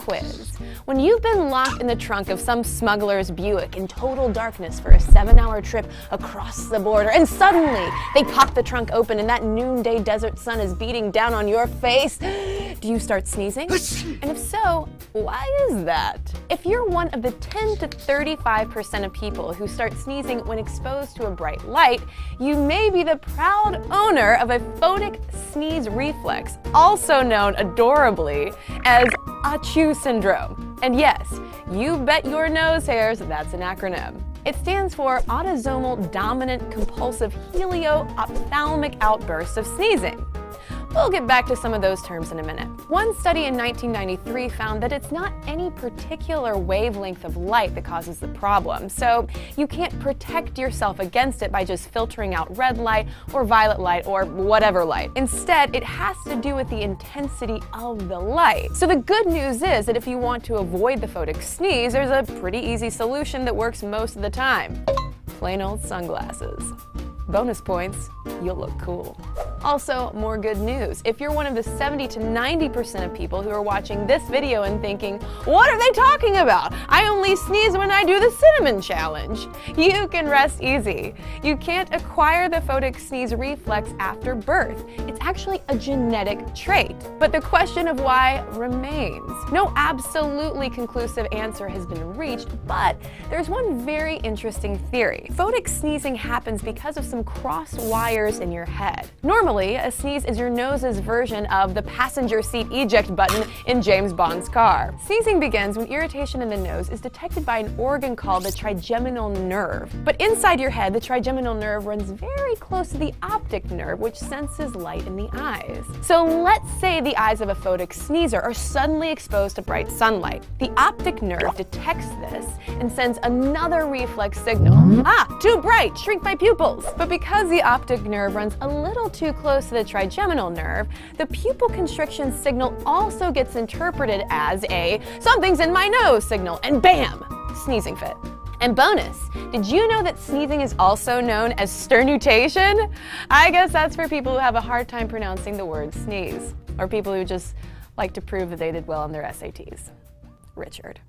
quiz. When you've been locked in the trunk of some smuggler's Buick in total darkness for a 7-hour trip across the border, and suddenly they pop the trunk open and that noonday desert sun is beating down on your face, do you start sneezing? And if so, why is that? If you're one of the 10 to 35% of people who start sneezing when exposed to a bright light, you may be the proud owner of a photic sneeze reflex, also known adorably as achoo syndrome. And yes, you bet your nose hairs that's an acronym. It stands for autosomal dominant compulsive helio-ophthalmic outbursts of sneezing. We'll get back to some of those terms in a minute. One study in 1993 found that it's not any particular wavelength of light that causes the problem, so you can't protect yourself against it by just filtering out red light or violet light or whatever light. Instead, it has to do with the intensity of the light. So the good news is that if you want to avoid the photic sneeze, there's a pretty easy solution that works most of the time. Plain old sunglasses. Bonus points, you'll look cool. Also, more good news. If you're one of the 70 to 90% of people who are watching this video and thinking, what are they talking about? I only sneeze when I do the cinnamon challenge. You can rest easy. You can't acquire the photic sneeze reflex after birth. It's actually a genetic trait. But the question of why remains. No absolutely conclusive answer has been reached, but there's one very interesting theory. Photic sneezing happens because of some crossed wires in your head. Normally, a sneeze is your nose's version of the passenger seat eject button in James Bond's car. Sneezing begins when irritation in the nose is detected by an organ called the trigeminal nerve. But inside your head, the trigeminal nerve runs very close to the optic nerve, which senses light in the eyes. So let's say the eyes of a photic sneezer are suddenly exposed to bright sunlight. The optic nerve detects this and sends another reflex signal. Ah, too bright, shrink my pupils. But because the optic nerve runs a little too close to the trigeminal nerve, the pupil constriction signal also gets interpreted as a something's in my nose signal, and bam, sneezing fit. And bonus, did you know that sneezing is also known as sternutation? I guess that's for people who have a hard time pronouncing the word sneeze, or people who just like to prove that they did well on their SATs. Richard.